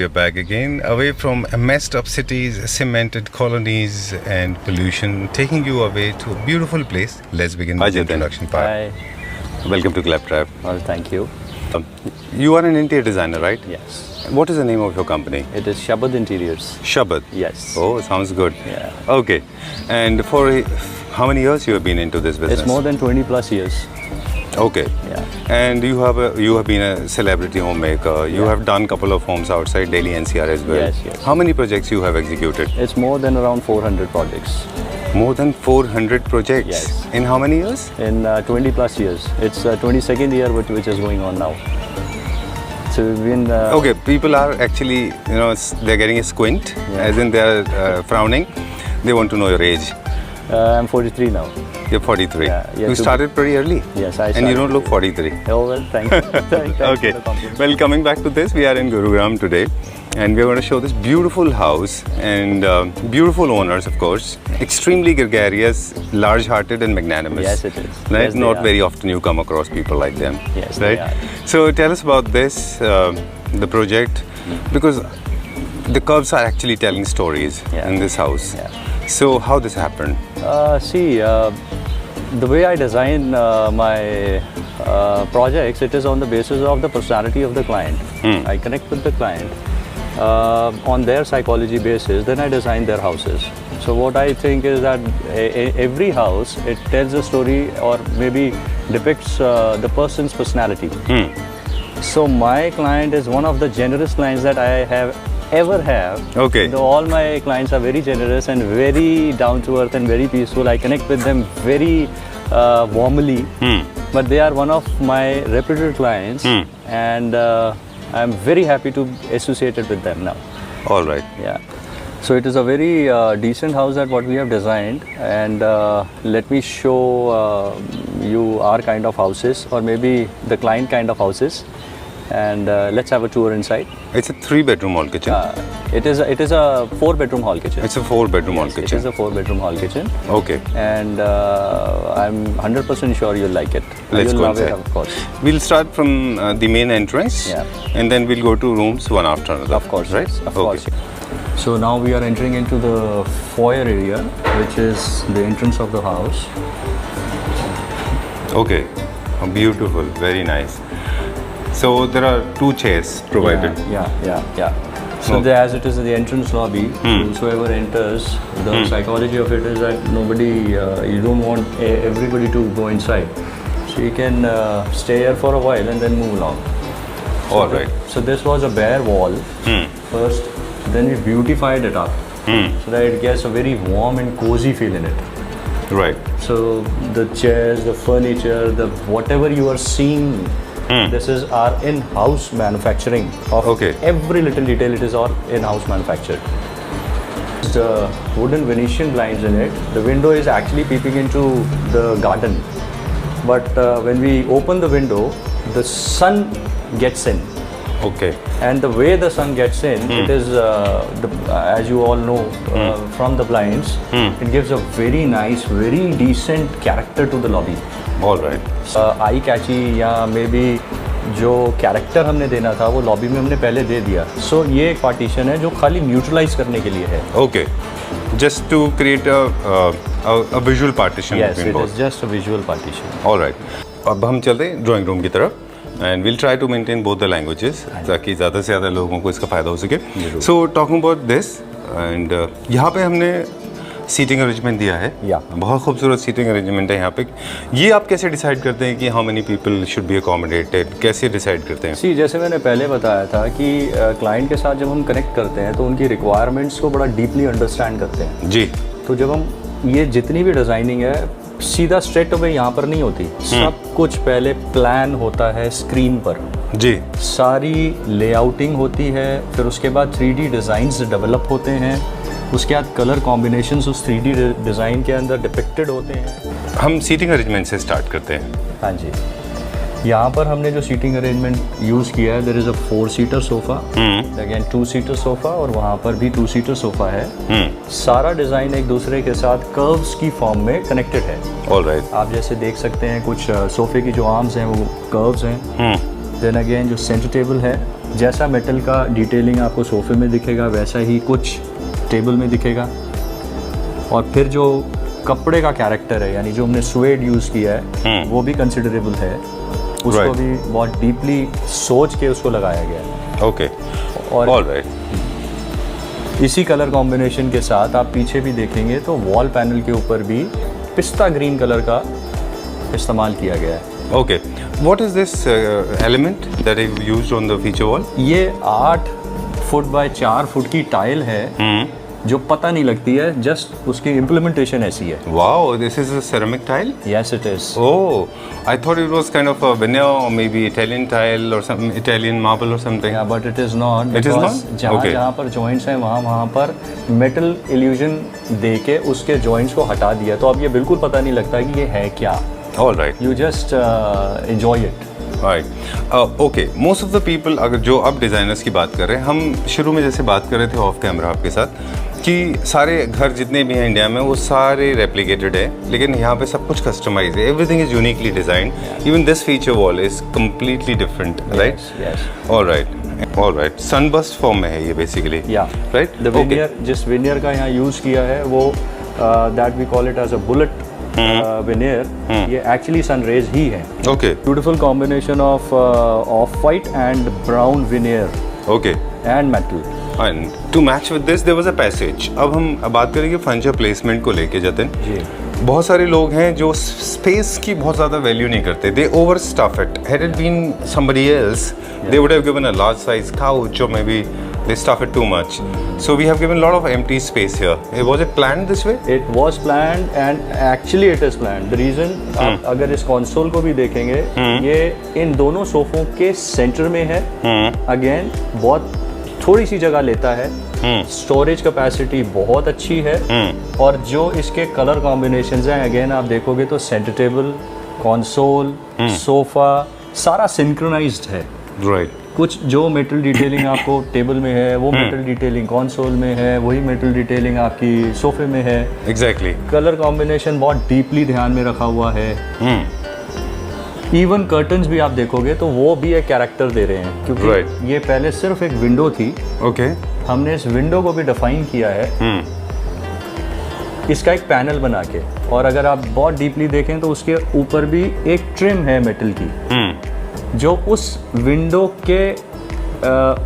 We're back again, away from messed up cities, cemented colonies, and pollution, taking you away to a beautiful place. Let's begin with the introduction part. Hi. Welcome to Claptrap. Well, thank you. You are an interior designer, right? Yes. What is the name of your company? It is Shabad Interiors. Shabad? Yes. Oh, sounds good. Yeah. Okay. And for how many years you have been into this business? It's more than 20 plus years. Okay. Yeah. And you have been a celebrity homemaker. You have done a couple of homes outside Delhi NCR as well. Yes, yes. How many projects you have executed? It's more than around 400 projects. More than 400 projects? Yes. In how many years? In 20 plus years. It's 22nd year which is going on now. So we've been... Okay, people are actually, they're getting a squint, as in they're frowning. They want to know your age. I'm 43 now. You're 43. Yeah, you started pretty early. Yes, I started. And you don't look 43. Oh, well, thank you. Thanks Okay. for the compliment. Well, coming back to this, we are in Gurugram today. And we're going to show this beautiful house and beautiful owners, of course. Extremely gregarious, large-hearted and magnanimous. Yes, it is. Right? Yes, Not are. very often you come across people like them. Yes, right? they are. So tell us about this, the project, because the curves are actually telling stories in this house. Yeah. So how this happened? The way I design my projects, it is on the basis of the personality of the client. I connect with the client on their psychology basis, then I design their houses. So what I think is that every house, it tells a story or maybe depicts the person's personality. So my client is one of the generous clients that I have ever have. Okay. Though all my clients are very generous and very down to earth and very peaceful, I connect with them very warmly. But they are one of my reputed clients, and I'm very happy to associate it with them now. All right. Yeah. So it is a very decent house that what we have designed, and let me show you our kind of houses, or maybe the client kind of houses. And let's have a tour inside. It's a 3-bedroom hall kitchen. It is a 4-bedroom hall kitchen. It's a 4-bedroom hall It kitchen. is a 4-bedroom hall kitchen. Okay. And I'm 100% sure you'll like it. Let's You'll go love inside. it, of course. We'll start from the main entrance. Yeah. And then we'll go to rooms one after another. Of course, right? yes, of Okay. course. So now we are entering into the foyer area, which is the entrance of the house. Okay. Oh, beautiful. Very nice. So there are 2 chairs provided. Yeah. So Okay. as it is the entrance lobby, whosoever enters, the psychology of it is that nobody, you don't want everybody to go inside. So you can stay here for a while and then move along. All right. So this was a bare wall first, then we beautified it up so that it gets a very warm and cozy feel in it. Right. So the chairs, the furniture, the whatever you are seeing, this is our in-house manufacturing of every little detail. It is all in-house manufactured. The wooden Venetian blinds in it. The window is actually peeping into the garden, but when we open the window, the sun gets in. Okay. And the way the sun gets in, it is, as you all know, from the blinds, it gives a very nice, very decent character to the lobby. All right. आई कैची या may be जो character हमने देना था वो lobby में हमने पहले दे दिया. सो ये एक पार्टीशन है जो खाली न्यूट्रलाइज करने के लिए है. Okay. Just to create a visual partition Yes, between it both. is just a visual partition. All right. अब हम चलते हैं ड्राइंग रूम की तरफ. And we'll try to maintain both the languages ताकि ज़्यादा से ज़्यादा लोगों को इसका फ़ायदा हो सके. So talking about this, and यहाँ पे हमने सीटिंग अरेंजमेंट दिया है. बहुत खूबसूरत सीटिंग अरेंजमेंट है यहाँ पे. ये आप कैसे डिसाइड करते हैं कि how many people should be accommodated, कैसे डिसाइड करते हैं? सी जैसे मैंने पहले बताया था कि क्लाइंट के साथ जब हम कनेक्ट करते हैं तो उनकी रिक्वायरमेंट्स को बड़ा डीपली अंडरस्टैंड करते हैं. जी. तो जब हम ये जितनी भी डिज़ाइनिंग है सीधा स्ट्रेट अवे यहाँ पर नहीं होती. सब कुछ पहले प्लान होता है स्क्रीन पर. जी. सारी लेआउटिंग होती है, फिर उसके बाद 3D डिज़ाइंस डेवलप होते हैं, उसके बाद कलर कॉम्बिनेशंस उस 3D डिज़ाइन के अंदर डिपिक्टेड होते हैं. हम सीटिंग अरेंजमेंट से स्टार्ट करते हैं. हाँ जी. यहाँ पर हमने जो सीटिंग अरेंजमेंट यूज़ किया है, there is a four seater sofa, again two seater sofa, और वहाँ पर भी 2-सीटर सोफ़ा है. सारा डिज़ाइन एक दूसरे के साथ कर्व्स की फॉर्म में कनेक्टेड है. ऑलराइट. आप जैसे देख सकते हैं कुछ सोफ़े की जो आर्म्स हैं वो कर्व्स हैं. देन अगेन जो सेंटर टेबल है जैसा मेटल का डिटेलिंग आपको सोफे में दिखेगा वैसा ही कुछ टेबल में दिखेगा। और फिर जो कपड़े का कैरेक्टर है, यानी जो हमने स्वेड यूज़ किया है वो भी कंसिडरेबल है, उसको Right. भी बहुत डीपली सोच के उसको लगाया गया है। ओके, और ऑलराइट। इसी कलर कॉम्बिनेशन के साथ आप पीछे भी देखेंगे तो वॉल पैनल के ऊपर भी पिस्ता ग्रीन कलर का इस्तेमाल किया गया है। Okay, what is this element that you used on the feature wall? ये 8 फुट बाय 4 फुट की टाइल है जो पता नहीं लगती है, जस्ट उसकी इम्प्लीमेंटेशन ऐसी है। Wow, this is a ceramic tile? Yes, it is. Oh, I thought it was kind of a veneer or maybe Italian tile or some Italian marble or something. Yeah, but it is not. It is because not? जहाँ Okay. जहाँ पर joints हैं वहाँ पर metal illusion दे के उसके joints को हटा दिया, तो अब ये बिल्कुल पता नहीं लगता कि ये है क्या। All right. You just enjoy it. Right. Okay. Most of the people, अगर जो अब डिज़ाइनर्स की बात कर रहे हैं, हम शुरू में जैसे बात कर रहे थे ऑफ कैमरा आपके साथ कि सारे घर जितने भी हैं इंडिया में वो सारे रेप्लिकेटेड है, लेकिन यहाँ पे सब कुछ कस्टमाइज है। Everything is uniquely designed. Even this feature wall is completely different, right? Yes. All right. Sunburst form में है ये basically, Yeah. Right? The veneer, जिस veneer का यहाँ यूज़ किया है वो that we call it as a bullet veneer, ये एक्चुअली सन रेज ही है। Okay beautiful combination of of white and brown veneer okay. And metal. And to match with this there was a passage. अब हम बात करेंगे furniture placement को लेके जतिन। जी। बहुत सारे लोग हैं जो स्पेस की बहुत ज़्यादा वैल्यू नहीं करते। They over stuff it. Had it been somebody else they would have given a large size couch or maybe they stuff it too much. So we have given a lot of empty space here. Was it planned this way? It was planned and actually it is planned. The reason आप अगर इस console को भी देखेंगे ये इन दोनों सोफों के सेंटर में है। अगेन बहुत थोड़ी सी जगह लेता है। स्टोरेज कैपेसिटी बहुत अच्छी है। और जो इसके कलर कॉम्बिनेशंस हैं अगेन आप देखोगे तो सेंटर टेबल, कंसोल, सोफा सारा सिंक्रोनाइज्ड है। Right. कुछ जो मेटल डिटेलिंग आपको टेबल में है वो मेटल डिटेलिंग कंसोल में है, वही मेटल डिटेलिंग आपकी सोफे में है। Exactly. कलर कॉम्बिनेशन बहुत डीपली ध्यान में रखा हुआ है। इवन कर्टन्स भी आप देखोगे तो वो भी एक कैरेक्टर दे रहे हैं, क्योंकि Right. ये पहले सिर्फ एक विंडो थी। Okay. हमने इस विंडो को भी डिफाइन किया है इसका एक पैनल बना के। और अगर आप बहुत डीपली देखें तो उसके ऊपर भी एक ट्रिम है मेटल की जो उस विंडो के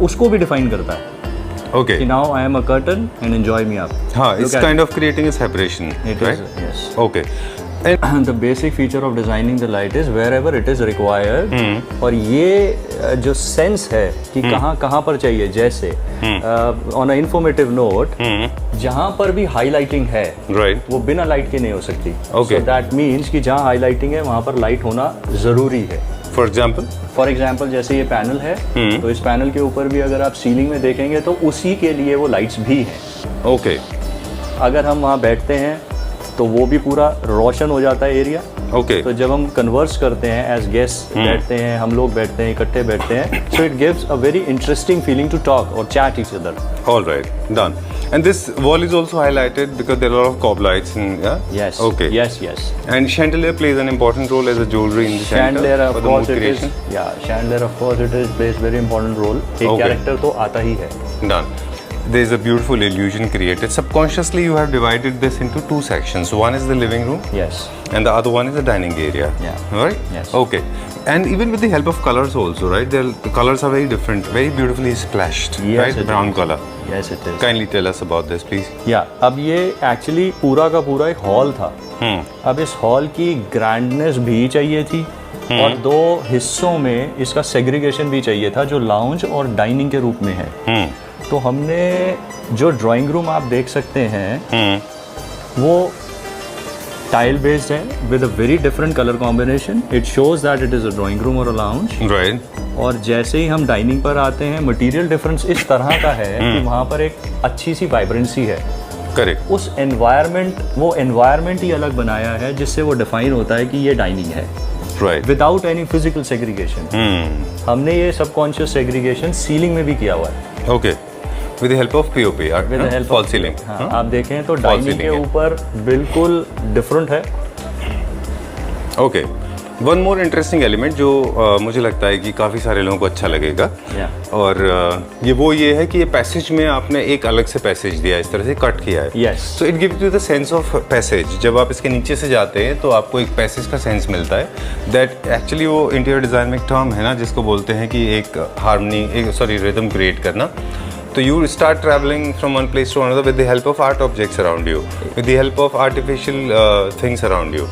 उसको भी डिफाइन करता है Okay. कि now I am a curtain and enjoy me up. हाँ, it's kind of creating a separation, right? Yes. Okay. The basic feature of designing the light is wherever it is required. और ये जो sense है कि कहाँ कहाँ पर चाहिए, जैसे on a informative note जहाँ पर भी हाईलाइटिंग है Right. वो बिना लाइट के नहीं हो सकती। Okay. So that means कि जहाँ हाईलाइटिंग है वहाँ पर लाइट होना ज़रूरी है। For example? फॉर एग्जाम्पल जैसे ये पैनल है तो इस पैनल के ऊपर भी अगर आप सीलिंग में देखेंगे तो उसी के लिए वो लाइट्स भी हैं। Okay. अगर हम वहाँ बैठते हैं तो वो भी पूरा रोशन हो जाता है एरिया। Okay. तो जब हम कन्वर्स करते हैं एज गेस्ट बैठते हैं, हम लोग बैठते हैं, इकट्ठे बैठते हैं, so it gives a very interesting feeling to talk और chat each other. All right. Done. And this wall is also highlighted because there are a lot of cob lights in, yeah? Yes. Okay. Yes, yes. And chandelier plays an important role as a jewelry in the Chandelier center of for the mood course it is, creation. yeah, chandelier of course it is plays very important role। एक Okay. Character तो आता ही है। Done. There is a beautiful illusion created. Subconsciously, you have divided this into two sections. One is the living room, Yes. and the other one is the dining area. Yeah. Right? Yes. Okay. And even with the help of colors also, right? The colors are very different, very beautifully splashed, Yes, right? it Brown is. color. Yes, it is. Kindly tell us about this, please. या अब ये actually पूरा का पूरा एक hall था। अब इस हॉल की ग्रैंडनेस भी चाहिए थी और दो हिस्सों में इसका सेग्रीगेशन भी चाहिए था जो लाउंज और डाइनिंग के रूप में है। तो हमने जो ड्राइंग रूम आप देख सकते हैं वो टाइल बेस्ड है with a very different colour combination. It shows that it is a drawing room और अ लाउंज। Right. और जैसे ही हम डाइनिंग पर आते हैं मटेरियल डिफरेंस इस तरह का है कि वहाँ पर एक अच्छी सी वाइब्रेंसी है। Correct. उस एनवायरनमेंट वो एनवायरनमेंट ही अलग बनाया है जिससे वो डिफाइन होता है कि ये डाइनिंग है Right. Without any physical segregation. हमने ये सबकॉन्शियस सेग्रीगेशन सीलिंग में भी किया हुआ है। Okay. With the help of POP, With the help false of- ceiling. हाँ, आप देखें तो डाइनिंग के ceiling है। ऊपर बिल्कुल डिफरेंट है। Okay. One more interesting element जो मुझे लगता है कि काफ़ी सारे लोगों को अच्छा लगेगा और ये है कि ये पैसेज में आपने एक अलग से पैसेज दिया है, इस तरह से कट किया है। Yes, so it gives you the sense of passage. जब आप इसके नीचे से जाते हैं तो आपको एक पैसेज का सेंस मिलता है। दैट एक्चुअली वो इंटीरियर डिज़ाइन में एक टर्म है ना जिसको बोलते हैं कि एक हार्मनी रिदम क्रिएट करना। तो you start traveling from one place to another with the help of art objects around you, with the help of artificial things around you.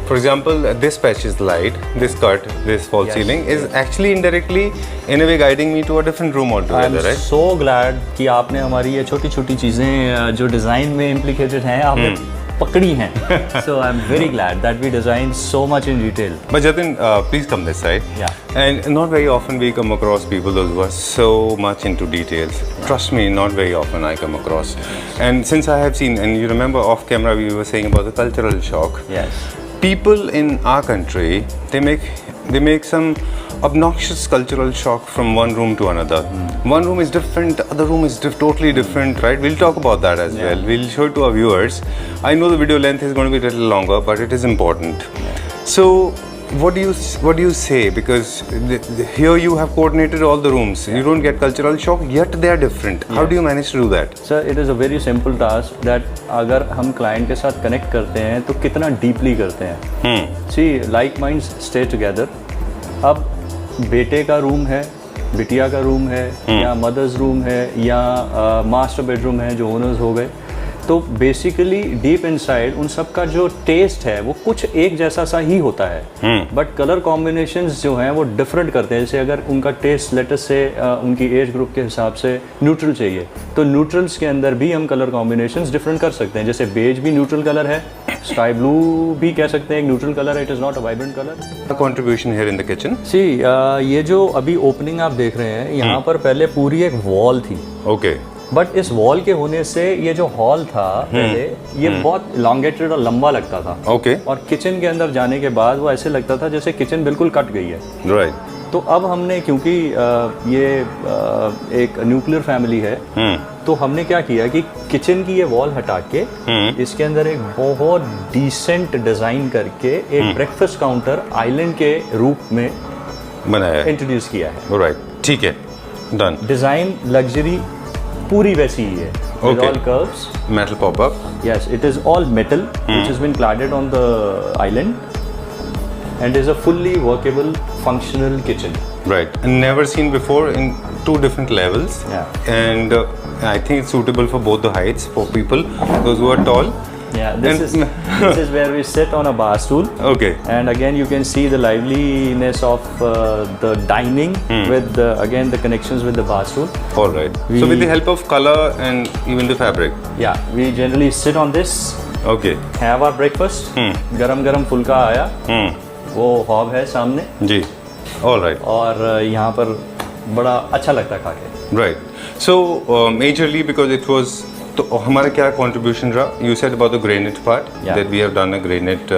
For example, this patch is light, this cut, this false ceiling is actually indirectly in a way guiding me to a different room altogether, right? I'm so glad कि आपने हमारी ये छोटी-छोटी चीज़ें जो design में implicated हैं आपने पकड़ी हैं. So I'm very glad that we designed so much in detail. But Jatin, please come this side. Yeah. And not very often we come across people those who are so much into details. Trust me, not very often I come across. And since I have seen, and you remember off camera we were saying about the cultural shock. Yes. People in our country, they make some obnoxious cultural shock from one room to another. One room is different, the other room is totally different, right? We'll talk about that as well. We'll show it to our viewers. I know the video length is going to be a little longer, but it is important. So what do you say? Because here you have coordinated all the rooms. You don't get cultural shock, yet they are different. How do you manage to do that? Sir, it is a very simple task that अगर हम client के साथ connect करते हैं तो कितना deeply करते हैं. See, like minds stay together. अब बेटे का रूम है, बिटिया का रूम है, या मदर्स रूम है, या मास्टर बेडरूम है जो ओनर्स हो गए, तो बेसिकली डीप इनसाइड उन सब का जो टेस्ट है वो कुछ एक जैसा सा ही होता है, बट कलर कॉम्बिनेशंस जो हैं वो डिफरेंट करते हैं. जैसे अगर उनका टेस्ट लेटेस्ट से उनकी एज ग्रुप के हिसाब से न्यूट्रल चाहिए तो न्यूट्रल्स के अंदर भी हम कलर कॉम्बिनेशंस डिफरेंट कर सकते हैं. जैसे बेज भी न्यूट्रल कलर है, स्काई ब्लू भी कह सकते हैं एक न्यूट्रल कलर है, it is not a vibrant colour. Contribution here in the kitchen. सी ये जो अभी ओपनिंग आप देख रहे हैं यहाँ पर पहले पूरी एक वॉल थी. Okay. बट इस वॉल के होने से ये जो हॉल था पहले ये बहुत लॉन्गेटेड और लंबा लगता था. Okay. और किचन के अंदर जाने के बाद वो ऐसे लगता था जैसे किचन बिल्कुल कट गई है. Right. तो अब हमने क्योंकि ये एक न्यूक्लियर फैमिली है तो हमने क्या किया कि किचन की ये वॉल हटा के इसके अंदर एक बहुत डिसेंट डिजाइन करके एक ब्रेकफास्ट काउंटर आइलैंड के रूप में बनाया है, इंट्रोड्यूस किया है. राइट, ठीक है, डन. डिजाइन लग्जरी पूरी वैसी ही है. With all curves. Metal pop-up. Yes, it is all metal which has been cladded on the island and is a fully workable, functional kitchen. Right, and never seen before in two different levels. Yeah. And I think it's suitable for both the heights for people, those who are tall. Yeah, this is where we sit on a bar stool. Okay. And again, you can see the liveliness of the dining with again the connections with the bar stool. All right. So with the help of color and even the fabric. Yeah, we generally sit on this. Okay. Have our breakfast. गरम फुल्का आया. वो hob है सामने. जी. All right. और यहाँ पर बड़ा अच्छा लगता है खा के. Right. So majorly because it was. तो हमारा क्या कंट्रीब्यूशन रहा? You said about the granite part that we have done a granite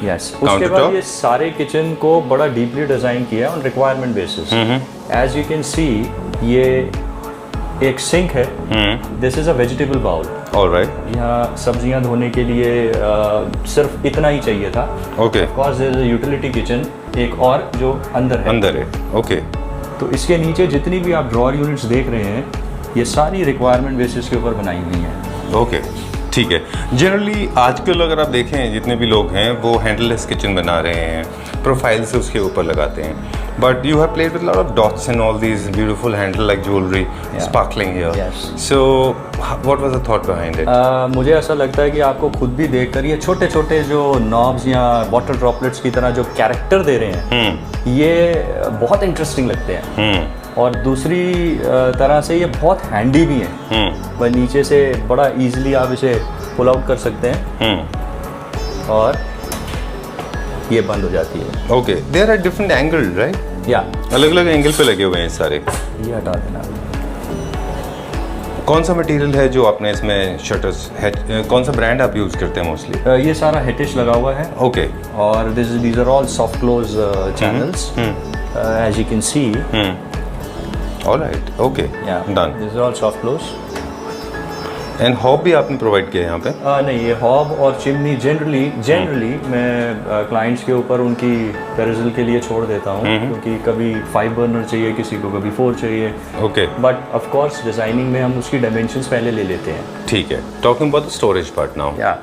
yes. उसके बाद ये सारे किचन को बड़ा डीपली डिजाइन किया on requirement basis. As you can see ये एक सिंक है. This is a vegetable bowl. Alright. यहाँ सब्जियाँ धोने के लिए सिर्फ इतना ही चाहिए था. Okay. Of course there is a utility kitchen एक और जो अंदर है. ओके. तो इसके नीचे जितनी भी आप ड्रॉअर यूनिट्स देख रहे हैं ये सारी रिक्वायरमेंट बेसिस के ऊपर बनाई हुई हैं. ओके, ठीक है. जनरली आजकल अगर आप देखें जितने भी लोग हैं वो हैंडललेस किचन बना रहे हैं, प्रोफाइल से उसके ऊपर लगाते हैं. But you have played with lot of dots and all these beautiful handle like jewellery sparkling here. So what was the thought behind it? मुझे ऐसा लगता है कि आपको खुद भी देखकर ये छोटे छोटे जो नॉब्स या वाटर ड्रॉपलेट्स की तरह जो कैरेक्टर दे रहे हैं ये बहुत इंटरेस्टिंग लगते हैं. और दूसरी तरह से ये बहुत हैंडी भी हैं. वह नीचे से बड़ा इजीली आप इसे पुल आउट कर सकते हैं और ये बंद हो जाती है. Okay. There are different angle, right? या अलग अलग एंगल पे लगे हुए हैं सारे. ये हटा देना. कौन सा मटेरियल है जो आपने इसमें शटर्स है? कौन सा ब्रांड आप यूज़ करते हैं मोस्टली? ये सारा हेटिश लगा हुआ है. ओके. और these are all soft close channels as you can see. All right. Okay. Yeah. Done. These are all soft close. And hob भी आपने प्रोवाइड किया है यहाँ पे? नहीं, ये हॉब और चिमनी जनरली मैं क्लाइंट्स के ऊपर उनकी पेरिजल के लिए छोड़ देता हूँ, क्योंकि कभी 5 बर्नर चाहिए किसी को, कभी 4 चाहिए। Okay, but of course designing में हम उसकी डायमेंशंस पहले ले लेते हैं। ठीक है। Talking about the storage part now. या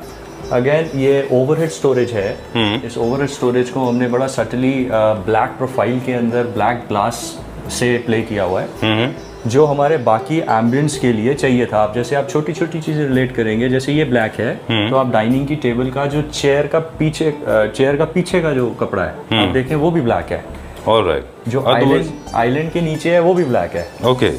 अगेन ये ओवरहेड स्टोरेज है। इस ओवरहेड स्टोरेज को हमने बड़ा सटली ब्लैक प्रोफाइल के अंदर ब्लैक ग्लास से प्ले किया हुआ है, जो हमारे बाकी एम्बियंस के लिए चाहिए था। आप जैसे आप छोटी छोटी चीजें रिलेट करेंगे, जैसे ये ब्लैक है, तो आप डाइनिंग की टेबल का जो चेयर का पीछे का जो कपड़ा है आप देखें वो भी ब्लैक है। ऑलराइट। जो आइलैंड के नीचे है वो भी ब्लैक है। Okay,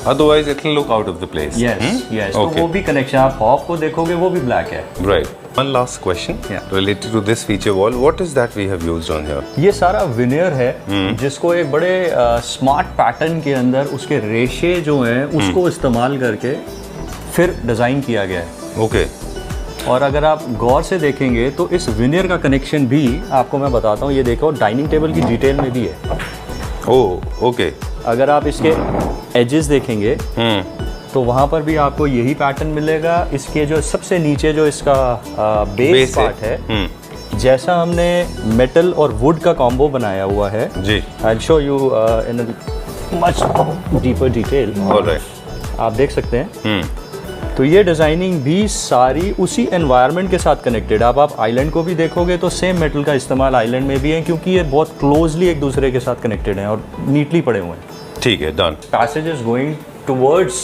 otherwise it will look out of the place. Yes, तो वो भी कनेक्शन आप हॉब को देखोगे वो भी ब्लैक है। Right. One last question related to this feature wall. What is that we have used on here? ये सारा विनियर है, जिसको एक बड़े स्मार्ट पैटर्न के अंदर उसके रेशे जो हैं उसको इस्तेमाल करके फिर डिज़ाइन किया गया है। ओके। और अगर आप गौर से देखेंगे तो इस विनियर का कनेक्शन भी आपको मैं बताता हूँ। ये देखो डाइनिंग टेबल की डिटेल में भी है। ओह, ओके। अगर आप इसके एजेस देखेंगे तो वहाँ पर भी आपको यही पैटर्न मिलेगा। इसके जो सबसे नीचे जो इसका बेस पार्ट है, जैसा हमने मेटल और वुड का कॉम्बो बनाया हुआ है, जी, I will show you in much deeper detail. Alright, आप देख सकते हैं। तो ये डिज़ाइनिंग भी सारी उसी एनवायरनमेंट के साथ कनेक्टेड। आप आइलैंड को भी देखोगे तो सेम मेटल का इस्तेमाल आइलैंड में भी है, क्योंकि ये बहुत क्लोजली एक दूसरे के साथ कनेक्टेड हैं और नीटली पड़े हुए हैं। ठीक है, done. Passage is going towards,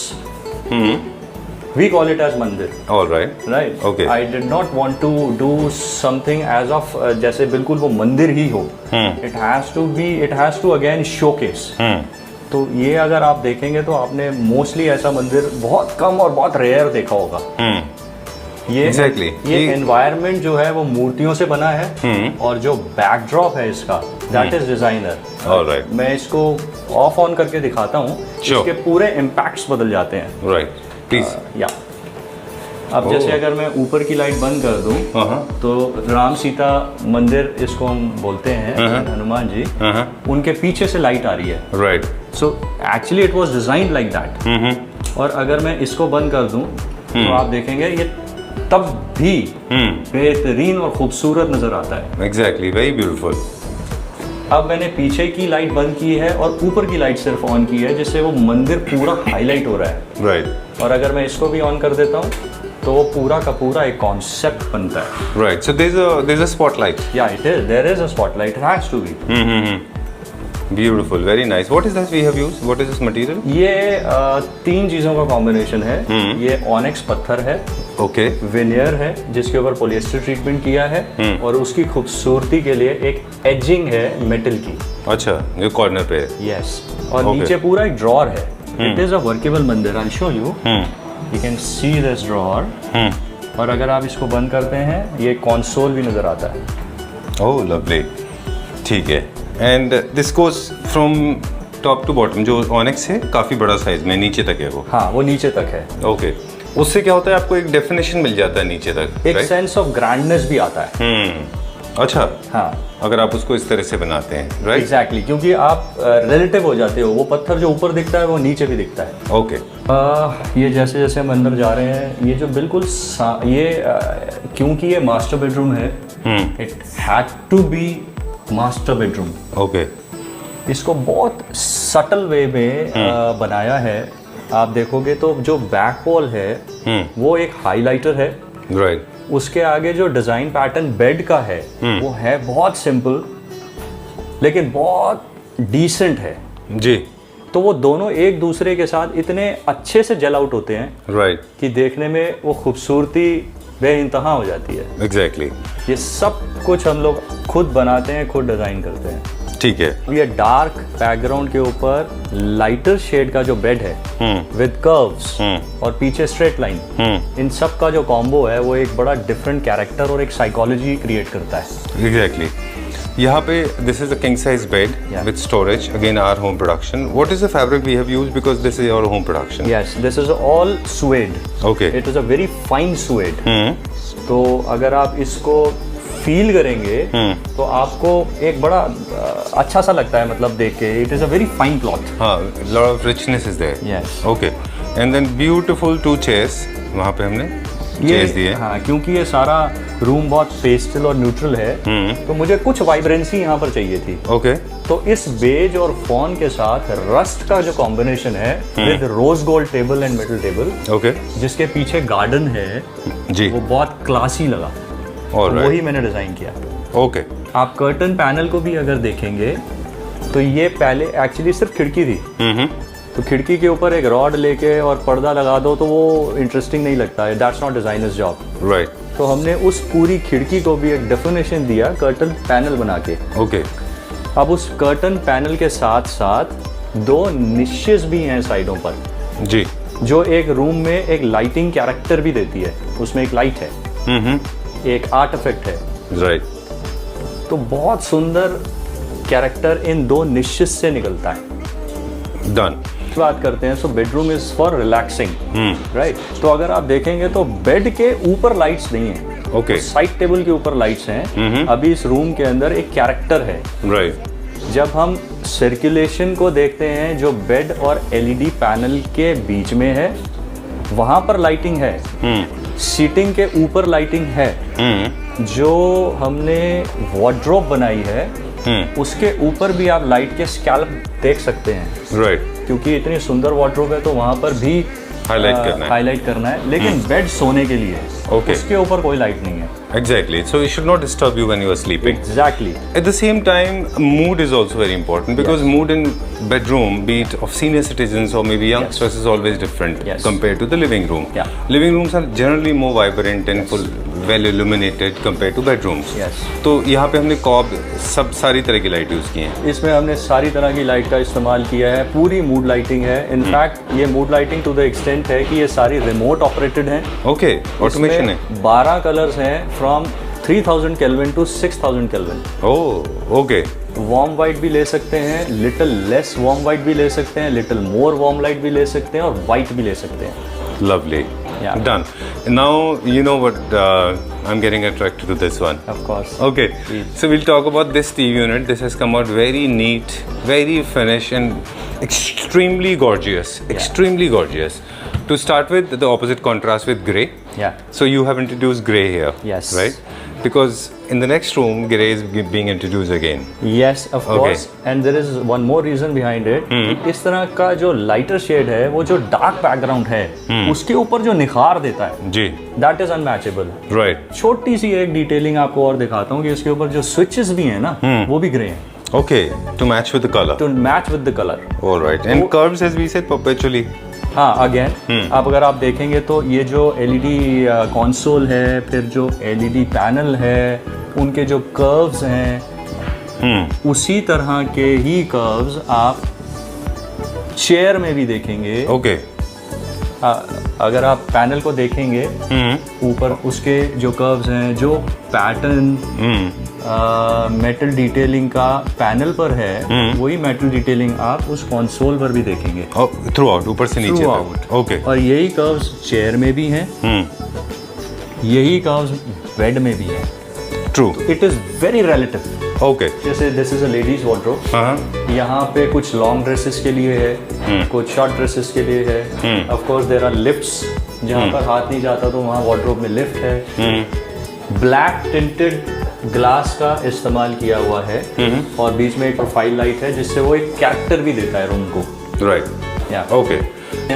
we call it as mandir. All right. Right. Okay. I did not want to do something as of जैसे बिल्कुल वो मंदिर ही हो। It has to again showcase. तो ये अगर आप देखेंगे तो आपने मोस्टली ऐसा मंदिर बहुत कम और बहुत रेयर देखा होगा। ये Exactly. ये एनवायरनमेंट जो है वो मूर्तियों से बना है, और जो बैकड्रॉप है इसका दैट इज डिजाइनर। ऑलराइट। मैं इसको ऑफ ऑन करके दिखाता हूँ। Sure. इसके पूरे इम्पैक्ट्स बदल जाते हैं। Right, please. या अब जैसे अगर मैं ऊपर की लाइट बंद कर दूं तो राम सीता मंदिर इसको हम बोलते हैं, हनुमान जी, उनके पीछे से लाइट आ रही है। Right. So actually it was designed like that. और अगर मैं इसको बंद कर दूं तो आप देखेंगे ये तब भी बेहतरीन और खूबसूरत नजर आता है। Exactly, very beautiful. अब मैंने पीछे की लाइट बंद की है और ऊपर की लाइट सिर्फ ऑन की है, जिससे वो मंदिर पूरा हाईलाइट हो रहा है। राइट। और अगर मैं इसको भी ऑन कर देता हूँ तो वो पूरा का पूरा एक कॉन्सेप्ट बनता है। Right, so there is a spotlight. Yeah there is a spotlight, it has to be. Beautiful, very nice. What is that we have used? What is this material? ये 3 चीजों का कॉम्बिनेशन है। ये ऑनेक्स पत्थर है, okay, veneer है जिसके ऊपर पॉलिएस्टर ट्रीटमेंट किया है, और उसकी खूबसूरती के लिए एक एजिंग है मेटल की। अच्छा, ये कॉर्नर पे है। यस, और Okay. नीचे पूरा एक ड्रॉर है। इट इज अ वर्केबल मंदिर। I show you, you can see this drawer. और अगर आप इसको बंद करते हैं ये कंसोल भी नजर आता है। Oh, lovely. ठीक है, and this goes from top to bottom. जो ऑनेक्स है काफी बड़ा साइज में, नीचे तक है वो। हाँ, वो नीचे तक है। ओके, उससे क्या होता है, आपको एक डेफिनेशन मिल जाता है नीचे तक, एक सेंस ऑफ ग्रैंडनेस भी आता है। अच्छा, हाँ, अगर आप उसको इस तरह से बनाते हैं, राइट? एग्जैक्टली, क्योंकि आप रिलेटिव हो जाते हो। वो पत्थर जो ऊपर दिखता है वो नीचे भी दिखता है। ओके। ये जैसे जैसे हम अंदर जा रहे हैं, ये जो बिल्कुल क्योंकि ये मास्टर बेडरूम है, it had to be master bedroom. Okay. इसको बहुत सटल वे में बनाया है। आप देखोगे तो जो बैक वॉल है वो एक हाइलाइटर है। राइट। उसके आगे जो डिजाइन पैटर्न बेड का है वो है बहुत सिंपल लेकिन बहुत डिसेंट है जी। तो वो दोनों एक दूसरे के साथ इतने अच्छे से जेल आउट होते हैं, राइट, कि देखने में वो खूबसूरती बेइंतहा हो जाती है। एग्जैक्टली। ये सब कुछ हम लोग खुद बनाते हैं, खुद डिजाइन करते हैं। ठीक है। ये डार्क बैकग्राउंड के ऊपर लाइटर शेड का जो बेड है विद कर्व्स और पीछे स्ट्रेट लाइन, इन सब का जो कॉम्बो है वो एक बड़ा डिफरेंट कैरेक्टर और एक साइकोलॉजी क्रिएट करता है। एग्जैक्टली। यहाँ पे this is a king size bed with storage, again our home production. What is the fabric we have used, because this is our home production? Yes, this is all suede. Okay. It is a very fine suede. तो अगर आप इसको feel करेंगे तो आपको एक बड़ा अच्छा सा लगता है, मतलब देख के। It is a very fine cloth. हाँ, lot of richness is there. Yes. Okay, and then beautiful 2 chairs वहाँ पे हमने चेयर्स दिए। हाँ, क्योंकि ये सारा रूम बहुत पेस्टल और न्यूट्रल है, तो मुझे कुछ वाइब्रेंसी यहाँ पर चाहिए थी। ओके। तो इस बेज और फॉन के साथ रस्ट का जो कॉम्बिनेशन है with rose gold table and metal table, okay जिसके पीछे गार्डन है, जी, वो बहुत क्लासी लगा। और तो वही मैंने डिजाइन किया। ओके। आप कर्टन पैनल को भी अगर देखेंगे तो ये पहले एक्चुअली सिर्फ खिड़की थी, तो खिड़की के ऊपर एक रॉड लेके और पर्दा लगा दो तो वो इंटरेस्टिंग नहीं लगता है, that's not designers job. Right. तो हमने उस पूरी खिड़की को भी एक डेफिनेशन दिया कर्टन पैनल बना के। ओके। अब उस कर्टन पैनल के साथ साथ 2 निशेस भी हैं साइडों पर, जी, जो एक रूम में एक लाइटिंग कैरेक्टर भी देती है। उसमें एक लाइट है, एक आर्ट इफेक्ट है। राइट। तो बहुत सुंदर कैरेक्टर इन 2 निशेस से निकलता है। डन। बात करते हैं, so bedroom is for relaxing, right. तो अगर आप देखेंगे तो बेड के ऊपर लाइट्स नहीं है, ओके। साइड टेबल के ऊपर लाइट्स हैं। अभी इस रूम के अंदर एक कैरेक्टर है। राइट। जब हम सर्कुलेशन को देखते हैं, जो बेड और एलईडी पैनल के बीच में है, वहां पर लाइटिंग है। सीटिंग के ऊपर लाइटिंग है। जो हमने वार्डरोब बनाई है, उसके ऊपर भी आप लाइट के स्कैल्प देख सकते हैं। राइट। क्योंकि इतनी सुंदर वार्डरोब है तो वहां पर भी हाईलाइट करना है, लेकिन बेड सोने के लिए है। Okay. उसके ऊपर कोई लाइट नहीं है। Exactly. So it should not disturb you when you are sleeping. Exactly. At the same time, mood is also very important because mood in bedroom, be it of senior citizens or maybe youngsters, is always different compared to the living room. Yeah. Living rooms are generally more vibrant and full, well illuminated compared to bedrooms. Yes. तो यहाँ पे हमने cob सब सारी तरह की light use की हैं। इसमें हमने सारी तरह की लाइट का इस्तेमाल किया है। पूरी मूड लाइटिंग है। इनफैक्ट ये mood lighting to the extent है कि ये सारी रिमोट ऑपरेटेड हैं। ओके, ऑटोमेशन है। 12 कलर्स हैं from 3000 kelvin to 6000 kelvin. Oh, okay. Warm white भी ले सकते हैं, लिटिल लेस वार्म वाइट भी ले सकते हैं, लिटिल मोर वार्म लाइट भी ले सकते हैं, और वाइट भी ले सकते हैं। Lovely. Yeah. Done. Now you know what I'm getting attracted to this one. Of course. Okay. So we'll talk about this TV unit. This has come out very neat, very finished, and extremely gorgeous. Extremely gorgeous. To start with, the opposite contrast with grey. Yeah. So you have introduced grey here. Yes. Right? Because in the next room, grey is being introduced again. Yes, of course. And there is one more reason behind it. कि इस तरह का जो lighter shade है, वो जो dark background है, उसके ऊपर जो निखार देता है, जी, that is unmatchable. Right. छोटी सी एक डिटेलिंग आपको और दिखाता हूँ कि इसके ऊपर जो स्विचेस भी हैं ना, वो भी ग्रे हैं। Okay. To match with the color. To match with the color. All right. And curves, as we said, perpetually. हाँ, अगेन अब अगर आप देखेंगे तो ये जो एलईडी कंसोल है, फिर जो एलईडी पैनल है, उनके जो कर्व्स हैं, उसी तरह के ही कर्व्स आप चेयर में भी देखेंगे। ओके। अगर आप पैनल को देखेंगे, ऊपर उसके जो कर्व्स हैं, जो पैटर्न मेटल डिटेलिंग का पैनल पर है, वही मेटल डिटेलिंग आप उस कंसोल पर भी देखेंगे। थ्रू आउट, ऊपर से नीचे तक। ओके। और यही कर्व्स चेयर में भी हैं, यही कर्व्स बेड में भी हैं। True. It is very relative. Okay. जैसे this is a ladies wardrobe, यहाँ पे कुछ लॉन्ग ड्रेसेस के लिए है, कुछ शॉर्ट ड्रेसेस के लिए है। Of course there are lifts, जहाँ पर हाथ नहीं जाता तो वहाँ वार्डरोब में लिफ्ट है। ब्लैक टिंटेड ग्लास का इस्तेमाल किया हुआ है, और बीच में एक प्रोफाइल लाइट है जिससे वो एक कैरेक्टर भी देता है रूम को। राइट। या ओके।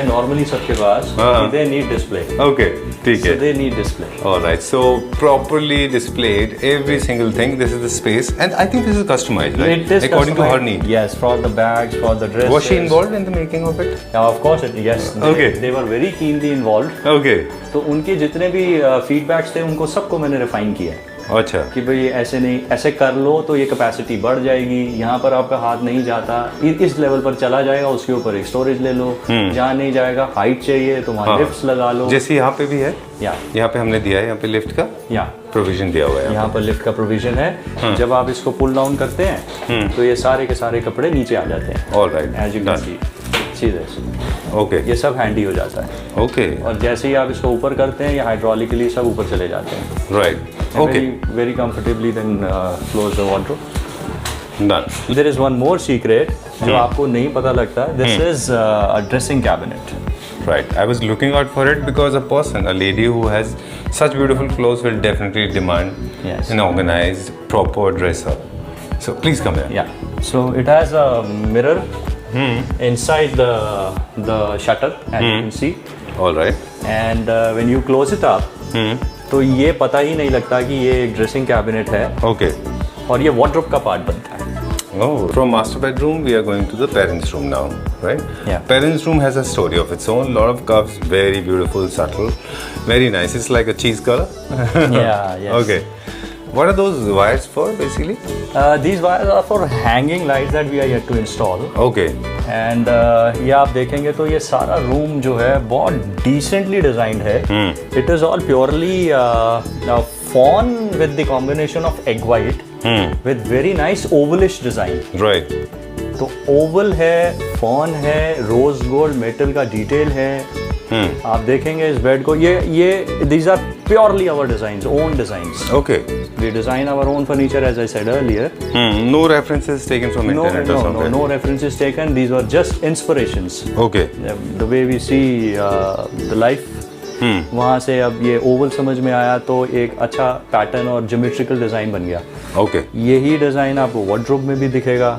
नॉर्मली सबके पास दे नीड डिस्प्ले। ओके, ठीक है। They need display. Alright, so properly displayed every single thing. This is the space, and I think this is customized, right? It is according to her need. Yes, for the bags, for the dresses. Was she involved in the making of it? Yeah, of course, yes. Okay. They were very keenly involved. Okay. तो उनके जितने भी feedbacks थे, उनको सबको मैंने refine किया है। अच्छा। कि भाई ऐसे नहीं, ऐसे कर लो तो ये कैपेसिटी बढ़ जाएगी, यहाँ पर आपका हाथ नहीं जाता, इस लेवल पर चला जाएगा, उसके ऊपर एक स्टोरेज ले लो, जहाँ नहीं जाएगा हाइट चाहिए तो वहाँ लिफ्ट्स लगा लो। जैसे यहाँ पे भी है, यहाँ पे हमने दिया है, यहाँ पे लिफ्ट का प्रोविजन दिया हुआ है। यहाँ पर लिफ्ट का प्रोविजन है। जब आप इसको पुल डाउन करते हैं तो ये सारे के सारे कपड़े नीचे आ जाते हैं। Alright, as you can see, okay, ये सब हैंडी हो जाता है। ओके। और जैसे ही आप इसको ऊपर करते हैं, ये हाइड्रोलिकली सब ऊपर चले जाते हैं। Right. Okay. Very comfortably then close the wardrobe. Done. There is one more secret जो आपको नहीं पता लगता। This is a dressing cabinet. Right. I was looking out for it because a person, a lady who has such beautiful clothes will definitely demand Yes. an organized, proper dress up. So please come here. Yeah. So it has a mirror inside the shutter, as you can see. All right. And when you close it up, तो ये पता ही नहीं लगता कि ये एक dressing cabinet है Okay. और ये वार्डरोब का पार्ट बनता है. Oh, from master bedroom we are going to the parents' room now, right? Yeah. Parents' room has a story of its own. Lot of curves, very beautiful, subtle, very nice. It's like a cheese color. Yeah, yes. Okay. What are those wires for, basically? These wires are for hanging lights that we are yet to install. Okay. And ये आप देखेंगे तो ये सारा room जो है बहुत decently designed है. It is all purely fawn with the combination of egg white with very nice ovalish design. Right. तो ओवल है, फॉन है, रोज गोल्ड मेटल का डिटेल है. आप देखेंगे इस बेड को, ये these are purely our designs, own designs. Okay. We design our own furniture as I said earlier. No references taken from internet or something. No references taken. These were just inspirations. Okay. The way we see the life. वहाँ से अब ये Oval समझ में आया तो एक अच्छा पैटर्न और ज्योमेट्रिकल डिजाइन बन गया. Okay. यही डिजाइन आपको वार्डरोब में भी दिखेगा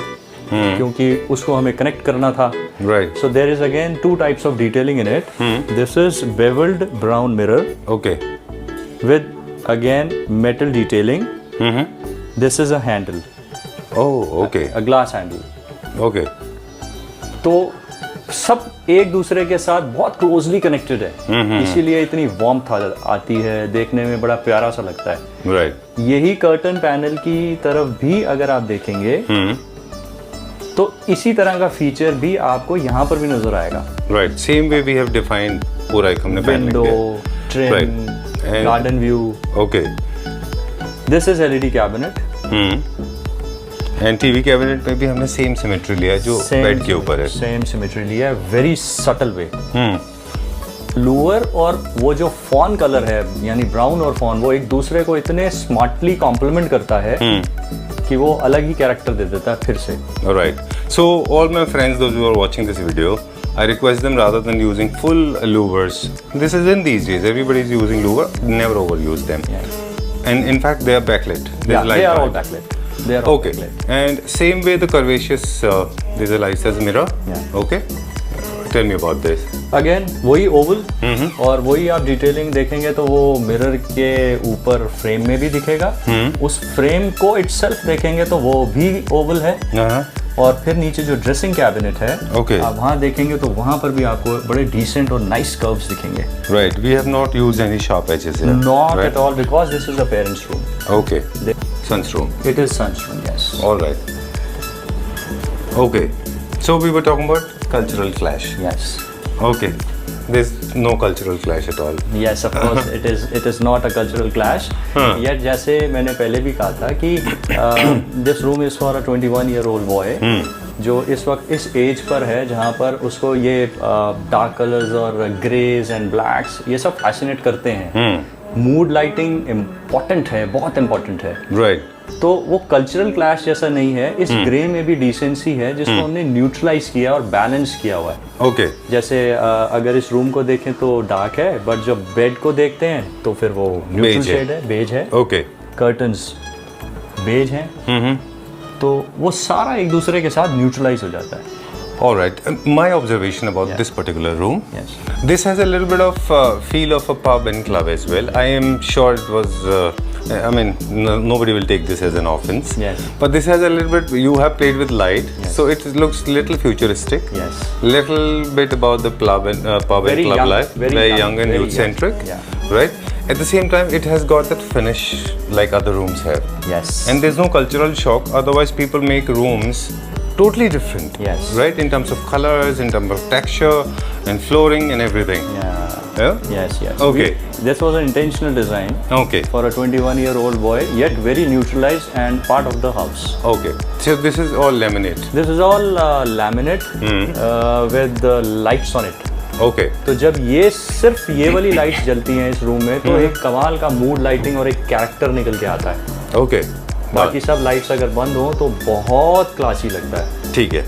क्योंकि उसको हमें कनेक्ट करना था. Right. So there is again two types of detailing in it. This is beveled brown mirror Okay. with again metal detailing. This is a handle, Oh, okay. a glass handle. Okay. तो सब एक दूसरे के साथ बहुत closely connected है. इसीलिए इतनी वार्मथ आती है, देखने में बड़ा प्यारा सा लगता है. Right. यही कर्टन पैनल की तरफ भी अगर आप देखेंगे तो इसी तरह का फीचर भी आपको यहाँ पर भी नजर आएगा. Right. Same way we have defined पूरा एक हमने panel window, trim, Right. And- garden view. Okay. This is LED cabinet. And TV cabinet में भी हमने सेम सिमेट्री लिया है जो बेड के ऊपर है. सेम सिमेट्री लिया है, वेरी सटल वे. लोअर और वो जो फॉन कलर है यानी ब्राउन और फॉन, वो एक दूसरे को इतने स्मार्टली कॉम्प्लीमेंट करता है कि वो अलग ही कैरेक्टर दे देता है फिर से. Alright. So all my friends, those who are watching this video, I request them rather than using full louvers. This is in these days. Everybody is using louver. Never overuse them. And in fact, they are backlit. Yeah, light they are all behind. backlit. They are all Okay. backlit. And same way the curvaceous, there's a light as mirror. Yeah. Okay. Tell me about this. Again वही Oval और वही आप detailing देखेंगे तो वो mirror के ऊपर frame में भी दिखेगा. उस फ्रेम को इटसेल्फ देखेंगे तो वो भी ओवल है. और फिर नीचे जो ड्रेसिंग कैबिनेट है, Okay. आप वहाँ देखेंगे तो वहाँ पर भी आपको बड़े डिसेंट और नाइस कर्व्स दिखेंगे. Right. We have not used any sharp edges here. Not right? at all, because this is a parent's room. Okay. Son's room. It is son's room, yes. All right. Okay. So we were talking about cultural clash. Yes. Okay. There's no cultural clash at all. Yes, of course, it is not a cultural clash. Yet जैसे मैंने पहले भी कहा था कि this room is for a 21-year-old boy जो इस वक्त इस एज पर है जहाँ पर उसको ये डार्क कलर्स और ग्रेज एंड ब्लैक्स ये सब फैसिनेट करते हैं. मूड लाइटिंग इम्पॉर्टेंट है, बहुत इम्पॉर्टेंट है. Right. तो वो कल्चरल क्लैश जैसा नहीं है. इस ग्रे में भी डिसेंसी है जिसको हमने न्यूट्रलाइज किया और बैलेंस किया हुआ है. Okay. जैसे अगर इस रूम को देखें तो डार्क है, बट जब बेड को देखते हैं तो फिर वो न्यूट्रल Beige है. शेड है, बेज है. Okay. कर्टन्स बेज हैं. तो वो सारा एक दूसरे के साथ न्यूट्रलाइज हो जाता है. All right. My observation about this particular room. Yes. This has a little bit of feel of a pub and club as well. I am sure it was. I mean, nobody will take this as an offense. Yes. But this has a little bit. You have played with light, so it looks little futuristic. Yes. Little bit about the pub and Very club young, life. very young and very youth centric. young. Right. At the same time, it has got that finish like other rooms have. Yes. And there's no cultural shock. Otherwise, people make rooms totally different. Yes. Right? In terms of colors, in terms of texture, and flooring, and everything. Yeah. Yeah? Yes, yes. Okay. This was an intentional design Okay. for a 21-year-old boy, yet very neutralized and part of the house. Okay. So this is all laminate. This is all laminate with lights on it. Okay. तो जब ये सिर्फ ये वाली lights जलती हैं इस room में तो एक कमाल का मूड लाइटिंग और एक कैरेक्टर निकल के आता है. Okay. बाकी सब लाइट्स अगर बंद हो तो बहुत क्लासी लगता है. ठीक है.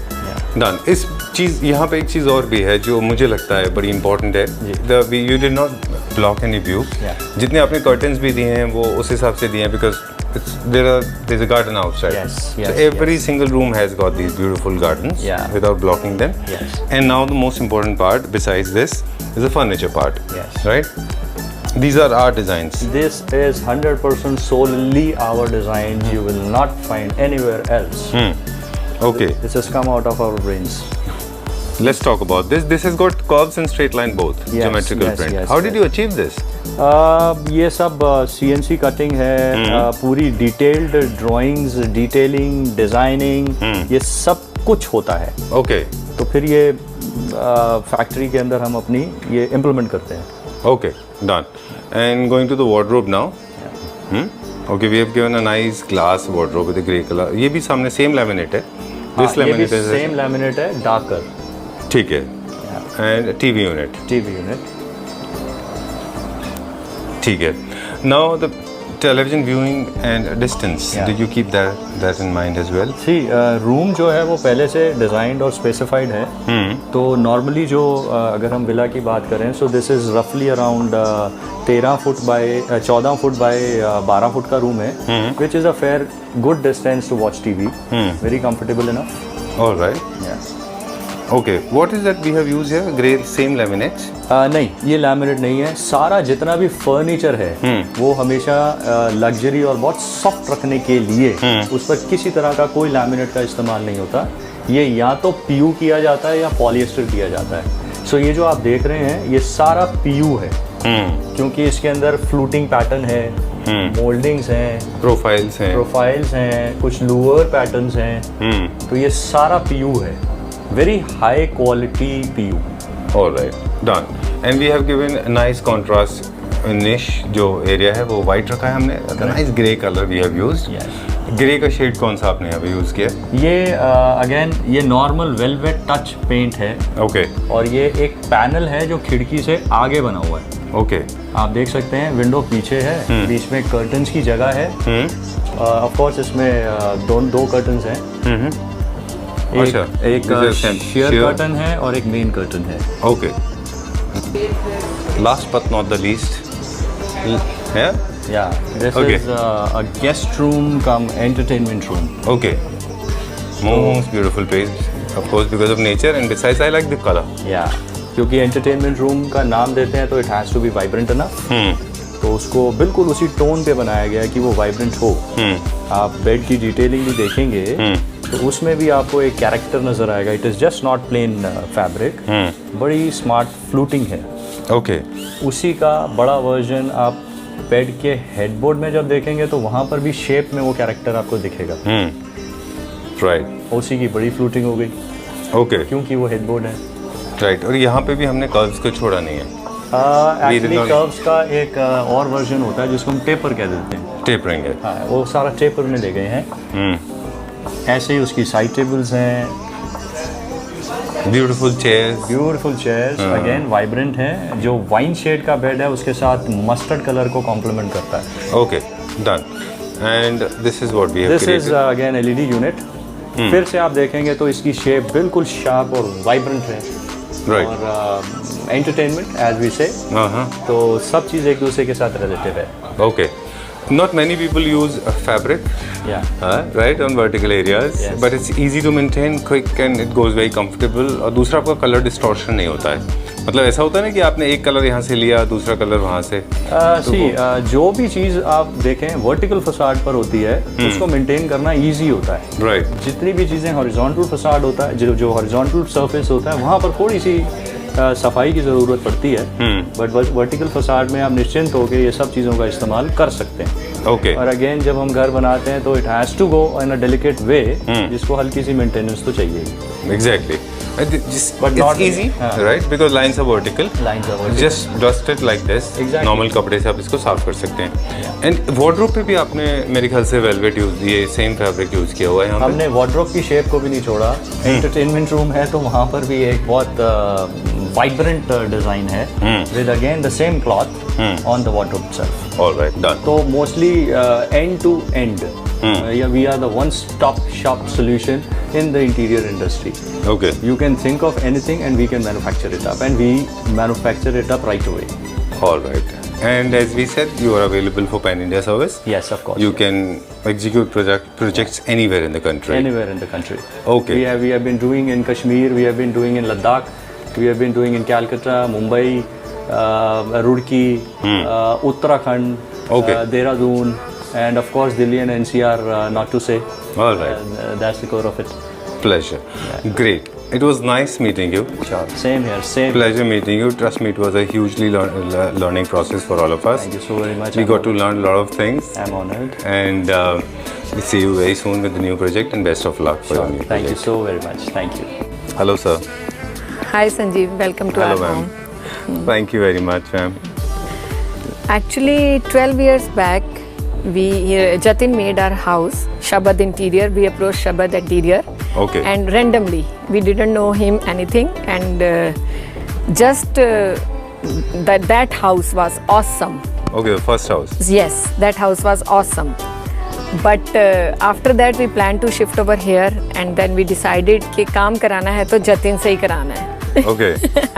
डन। इस चीज़ यहाँ पे एक चीज़ और भी है जो मुझे लगता है बड़ी इंपॉर्टेंट है। You did not block any view. जितने आपने कर्टन्स भी दिए हैं वो उस हिसाब से दिए हैं, because there's a garden outside. So every single room has got these beautiful gardens without blocking them. And now the most important part besides this is the furniture part. Right? These are our designs. This is 100% solely our design. You will not find anywhere else. Okay. This has come out of our brains. Let's talk about this. This has got curves and straight line both. Geometrical print. How did you achieve this? ये सब CNC cutting है, पूरी detailed drawings, detailing, designing, ये सब कुछ होता है। Okay. तो फिर ये फैक्ट्री के अंदर हम अपनी ये इम्प्लीमेंट करते हैं। Okay, done. And going to the wardrobe now. Okay, we have given a nice glass wardrobe with grey colour. ये भी सामने सेम लैमिनेट है। दिस लैमिनेट है सेम लैमिनेट है, डार्कर। ठीक है। And TV unit. TV unit ठीक है। Now the television viewing and distance, did you keep that in mind as well? See room जो है वो पहले से डिजाइंड और स्पेसिफाइड है। तो नॉर्मली जो अगर हम विला की बात करें, सो दिस इज रफली around 13 foot by 14 foot by 12 foot का रूम है, which is a fair good distance to watch TV, very comfortable enough. Alright. Okay, what is that we have used here? Grey same laminates? नहीं, ये laminate नहीं है। सारा जितना भी furniture है वो हमेशा लग्जरी और बहुत सॉफ्ट रखने के लिए उस पर किसी तरह का कोई लैमिनेट का इस्तेमाल नहीं होता। ये या तो पीयू किया जाता है या पॉलिएस्टर किया जाता है। सो ये जो आप देख रहे हैं ये सारा पीयू है, क्योंकि इसके अंदर फ्लूटिंग पैटर्न है, मोल्डिंग्स हैं, प्रोफाइल्स हैं, कुछ लूअर पैटर्न्स हैं। तो ये सारा पीयू है, very high quality PU. All right, done. And we have given a nice contrast niche. जो area है वो white रखा है हमने. Nice grey color we have used. Grey का शेड कौन सा आपने यहाँ पे यूज किया? ये अगेन ये नॉर्मल वेलवेट टच पेंट है। ओके। और ये एक पैनल है जो खिड़की से आगे बना हुआ है। ओके। आप देख सकते हैं विंडो पीछे है, बीच में कर्टन्स की जगह है। ऑफ कोर्स इसमें दो कर्टन्स हैं। एक शेयर कर्टन है और एक मेन कर्टन है। Okay. Last but not the least, this is a guest room cum entertainment room. Okay, most beautiful place of course because of nature and besides I like the colour. क्योंकि entertainment room का नाम देते हैं तो it has to be vibrant enough. तो उसको बिल्कुल उसी टोन पे बनाया गया है कि वो वाइब्रेंट हो। आप बेड की डिटेलिंग भी देखेंगे तो उसमें भी आपको एक कैरेक्टर नजर आएगा। It is just not plane fabric, बड़ी स्मार्ट फ्लूटिंग है। ओके। उसी का बड़ा वर्जन आप बेड के हेडबोर्ड में जब देखेंगे तो वहां पर भी शेप में वो कैरेक्टर आपको दिखेगा। राइट। उसी की बड़ी फ्लूटिंग हो गई। ओके। क्योंकि वो हेडबोर्ड है। राइट। और यहाँ पे भी हमने कर्व्स को छोड़ा नहीं है। एक्चुअली कर्व्स का एक और वर्जन होता है जिसको हम टेपर कह देते हैं। टेपरिंग है। हाँ, वो सारा टेपर में ले गए हैं। ऐसे ही उसकी साइड टेबल्स हैं, ब्यूटीफुल चेयर्स अगेन वाइब्रेंट है। जो वाइन शेड का बेड है उसके साथ मस्टर्ड कलर को कॉम्प्लीमेंट करता है। Okay, done. And this is what we have created. This is again LED unit. फिर से आप देखेंगे तो इसकी शेप बिल्कुल शार्प और वाइब्रेंट है। राइट। और एंटरटेनमेंट एज वी से, तो सब चीज़ एक दूसरे के साथ रिलेटिव है। Okay. Not many people use fabric, right, on vertical areas, but it's easy to maintain, quick and it goes very comfortable. और दूसरा आपका कलर डिस्टॉर्शन नहीं होता है। मतलब ऐसा होता है ना कि आपने एक कलर यहाँ से लिया, दूसरा कलर वहाँ से। जो भी चीज़ आप देखें वर्टिकल फसाड पर होती है उसको मेंटेन करना इजी होता है। राइट। जितनी भी चीज़ें हॉरिजॉन्टल फसाड होता है, जो हॉरिजॉन्टल सरफेस होता है वहाँ पर थोड़ी सी सफाई की ज़रूरत पड़ती है, बट वर्टिकल फसाड में आप निश्चिंत होकर ये सब चीज़ों का इस्तेमाल कर सकते हैं। ओके। और अगेन जब हम घर बनाते हैं तो it has to go in a delicate way, जिसको हल्की सी मेंटेनेंस तो चाहिए ही। Exactly. But not easy, right? Because lines are vertical. Just dust it like this. Exactly. Normal कपड़े से आप इसको साफ कर सकते हैं। And wardrobe पे भी आपने मेरे ख्याल से velvet यूज, ये सेम फैब्रिक यूज किया हुआ है यहाँ पे। हमने wardrobe की शेप को भी नहीं छोड़ा। एंटरटेनमेंट रूम है तो वहाँ पर भी एक बहुत वाइब्रेंट डिजाइन है with again the same cloth on the wardrobe itself. All right, done. तो mostly end to end Yeah, we are the one-stop shop solution in the interior industry. Okay. You can think of anything and we can manufacture it up, and we manufacture it up right away. All right. And as we said, you are available for Pan India service. Yes, of course. You can execute projects anywhere in the country. Anywhere in the country. Okay. We have been doing in Kashmir, we have been doing in Ladakh, we have been doing in Calcutta, Mumbai, Roorkee, Uttarakhand, Okay. Dehradun, and of course Delhi and NCR, not to say. All right. That's the core of it. Pleasure. Great. It was nice meeting you. Sure. Same here. Same. Pleasure meeting you. Trust me, it was a hugely learning process for all of us. Thank you so very much. We got to learn a lot of things. I'm honored. And we see you very soon with the new project, and best of luck for your new Thank you project. so very much. Thank you. Hello, sir. Hi Sanjeev, welcome to Hello, our ma'am. home. Thank you very much, ma'am. Actually, 12 years back, Jatin made our house, Shabad Interior. We approached Shabad Interior. Okay. And randomly, we didn't know him anything, and that house was awesome. Okay, the first house. Yes, that house was awesome. But after that, we planned to shift over here, and then we decided कि काम कराना है तो जतिन से ही कराना है. Okay.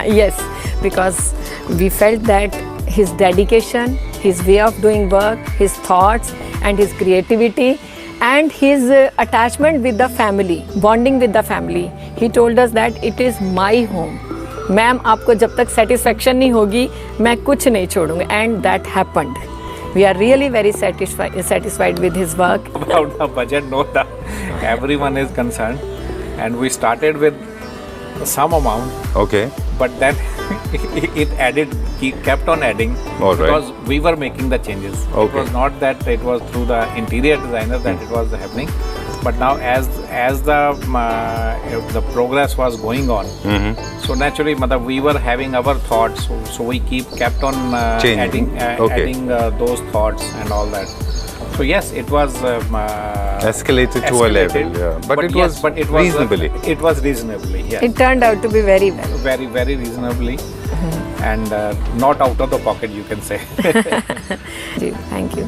Yes, because we felt that his dedication, his way of doing work, his thoughts and his creativity and his attachment with the family, bonding with the family. He told us that it is my home. Ma'am आपको जब तक satisfaction नहीं होगी मैं कुछ नहीं छोड़ूंगा, and that happened. We are really very satisfied with his work. About the budget, no, everyone is concerned, and we started with some amount, Okay. but then it kept on adding. All right. Because we were making the changes. Okay. It was not that it was through the interior designer that it was happening, but now as the progress was going on, so naturally we were having our thoughts, so we kept on Changing. adding those thoughts and all that. So yes, it was Escalated to a level, yeah. But it was reasonably. It was reasonably, yes. It turned out to be very well. Very, very reasonably, and not out of the pocket, you can say. Thank you.